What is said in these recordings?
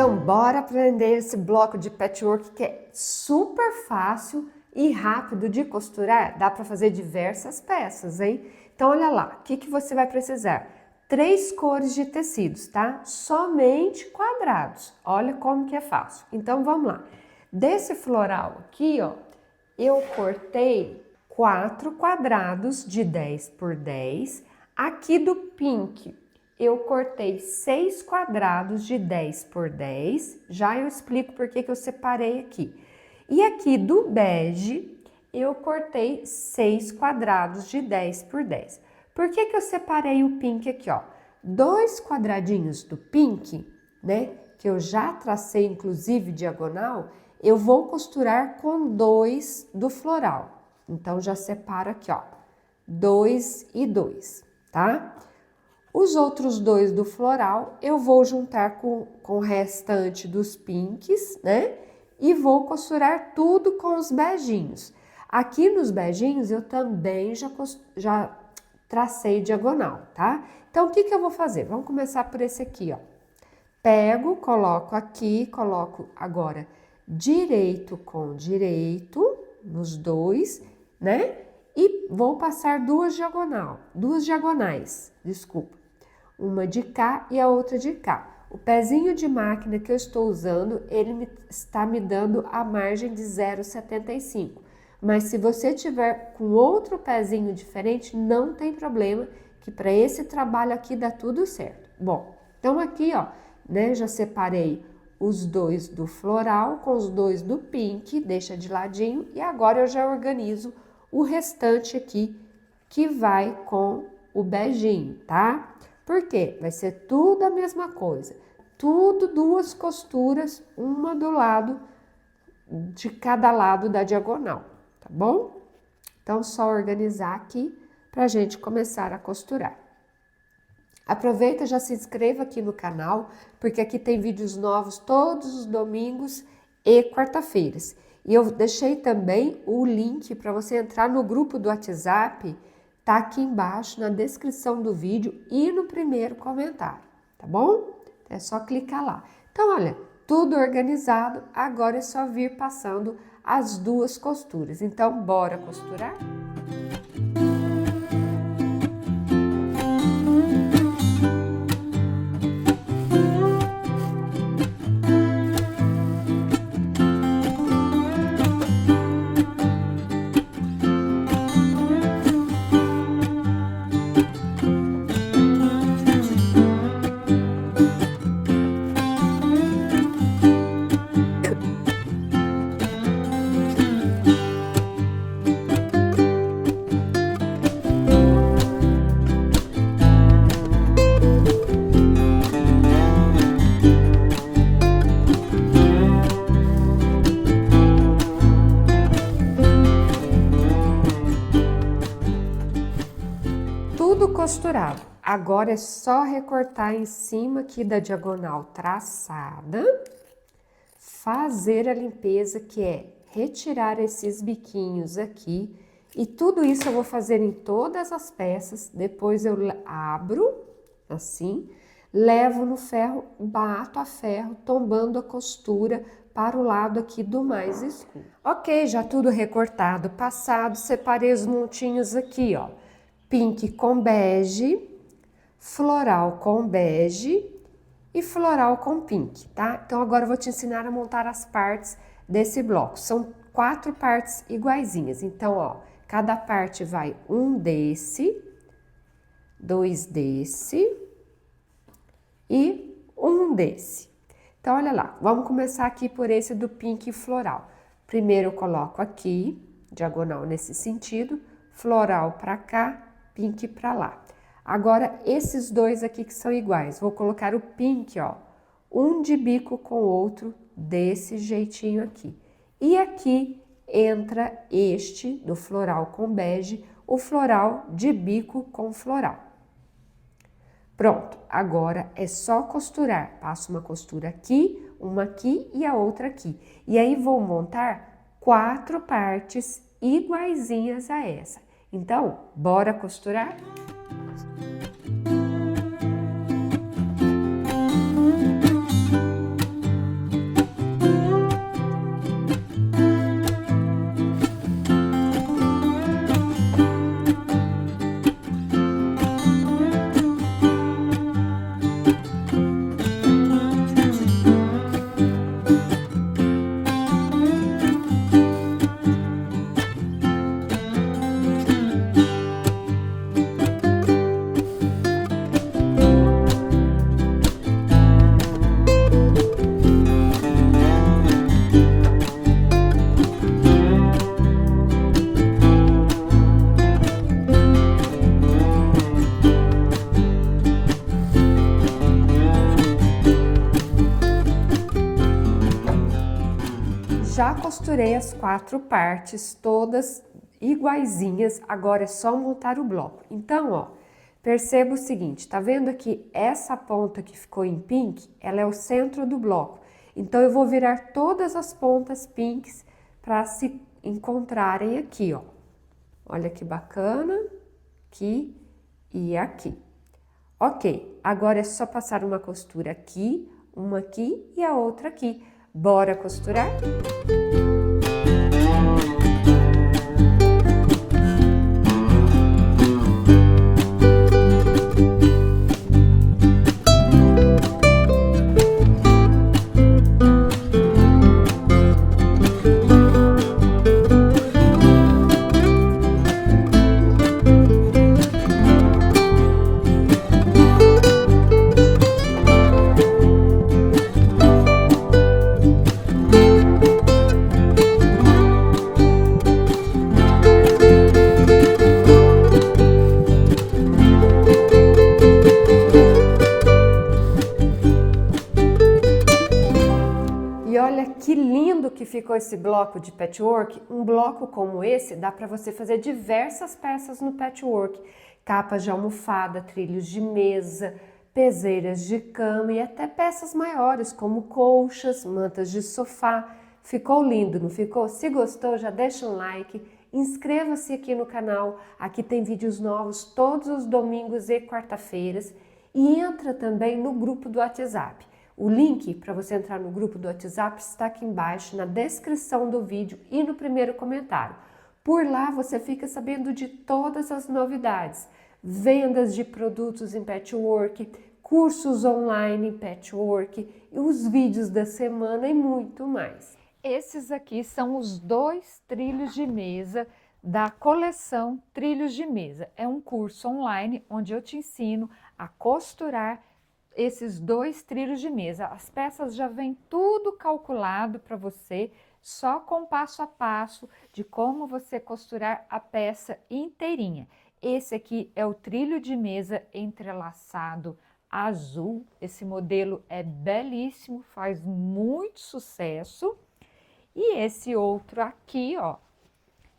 Então, bora aprender esse bloco de patchwork que é super fácil e rápido de costurar. Dá para fazer diversas peças, hein? Então, olha lá, o que você vai precisar? 3 cores de tecidos, tá? Somente quadrados. Olha como que é fácil. Então, vamos lá. Desse floral aqui, ó, eu cortei 4 quadrados de 10 por 10. Aqui do pink, eu cortei 6 quadrados de 10 por 10. Já eu explico por que eu separei aqui. E aqui do bege, eu cortei 6 quadrados de 10 por 10. Por que eu separei o pink aqui, ó? 2 quadradinhos do pink, né? Que eu já tracei, inclusive, diagonal, eu vou costurar com 2 do floral. Então, já separo aqui, ó, 2 e 2, tá? Os outros 2 do floral, eu vou juntar com o restante dos pinks, né? E vou costurar tudo com os beijinhos. Aqui nos beijinhos, eu também já tracei diagonal, tá? Então, o que eu vou fazer? Vamos começar por esse aqui, ó. Pego, coloco aqui, coloco agora direito com direito, nos dois, né? E vou passar duas diagonais, desculpa. Uma de cá e a outra de cá. O pezinho de máquina que eu estou usando, ele está me dando a margem de 0,75. Mas se você tiver com outro pezinho diferente, não tem problema, que para esse trabalho aqui dá tudo certo. Bom, então aqui, ó, né, já separei os 2 do floral com os 2 do pink, deixa de ladinho, e agora eu já organizo o restante aqui, que vai com o beijinho, tá? Por quê? Vai ser tudo a mesma coisa, tudo 2 costuras, uma do lado, de cada lado da diagonal, tá bom? Então, só organizar aqui pra gente começar a costurar. Aproveita, já se inscreva aqui no canal, porque aqui tem vídeos novos todos os domingos e quarta-feiras. E eu deixei também o link para você entrar no grupo do WhatsApp, tá aqui embaixo na descrição do vídeo e no primeiro comentário, tá bom? É só clicar lá. Então, olha, tudo organizado, agora é só vir passando as 2 costuras. Então, bora costurar? Tudo costurado. Agora é só recortar em cima aqui da diagonal traçada, fazer a limpeza, que é retirar esses biquinhos aqui, e tudo isso eu vou fazer em todas as peças. Depois eu abro assim, levo no ferro, bato a ferro, tombando a costura para o lado aqui do mais escuro. Ok, já tudo recortado, passado, separei os montinhos aqui, ó. Pink com bege, floral com bege e floral com pink, tá? Então, agora eu vou te ensinar a montar as partes desse bloco. São 4 partes iguaizinhas. Então, ó, cada parte vai um desse, 2 desse e um desse. Então, olha lá, vamos começar aqui por esse do pink floral. Primeiro eu coloco aqui, diagonal nesse sentido, floral pra cá, pink pra lá. Agora, esses 2 aqui que são iguais, vou colocar o pink, ó, um de bico com o outro, desse jeitinho aqui. E aqui entra este do floral com bege, o floral de bico com floral. Pronto, agora é só costurar. Passo uma costura aqui, uma aqui e a outra aqui. E aí vou montar 4 partes iguaizinhas a essa. Então, bora costurar? costurei as 4 partes, todas iguaizinhas, agora é só montar o bloco. Então, ó, perceba o seguinte, tá vendo aqui essa ponta que ficou em pink? Ela é o centro do bloco. Então, eu vou virar todas as pontas pinks para se encontrarem aqui, ó. Olha que bacana, aqui e aqui. Ok, agora é só passar uma costura aqui, uma aqui e a outra aqui. Bora costurar? E olha que lindo que ficou esse bloco de patchwork. Um bloco como esse dá para você fazer diversas peças no patchwork. Capas de almofada, trilhos de mesa, peseiras de cama e até peças maiores como colchas, mantas de sofá. Ficou lindo, não ficou? Se gostou, já deixa um like, inscreva-se aqui no canal. Aqui tem vídeos novos todos os domingos e quarta-feiras. E entra também no grupo do WhatsApp. O link para você entrar no grupo do WhatsApp está aqui embaixo na descrição do vídeo e no primeiro comentário. Por lá você fica sabendo de todas as novidades, vendas de produtos em patchwork, cursos online em patchwork, os vídeos da semana e muito mais. Esses aqui são os 2 trilhos de mesa da coleção Trilhos de Mesa. É um curso online onde eu te ensino a costurar esses 2 trilhos de mesa. As peças já vêm tudo calculado para você, só com passo a passo de como você costurar a peça inteirinha. Esse aqui é o trilho de mesa entrelaçado azul. Esse modelo é belíssimo, faz muito sucesso. E esse outro aqui, ó,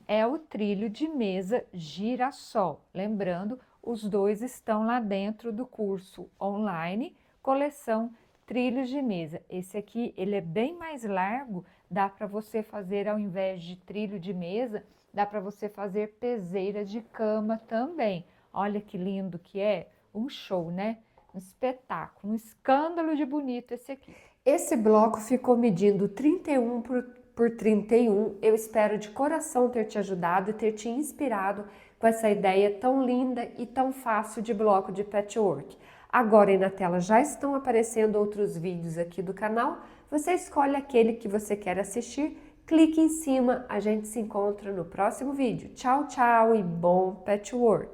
é o trilho de mesa girassol. Lembrando, os 2 estão lá dentro do curso online, coleção Trilhos de Mesa. Esse aqui, ele é bem mais largo, dá para você fazer, ao invés de trilho de mesa, dá para você fazer peseira de cama também. Olha que lindo que é, um show, né? Um espetáculo, um escândalo de bonito esse aqui. Esse bloco ficou medindo 31 por 31. Eu espero de coração ter te ajudado e ter te inspirado com essa ideia tão linda e tão fácil de bloco de patchwork. Agora aí na tela já estão aparecendo outros vídeos aqui do canal. Você escolhe aquele que você quer assistir, clique em cima, a gente se encontra no próximo vídeo. Tchau, tchau e bom patchwork!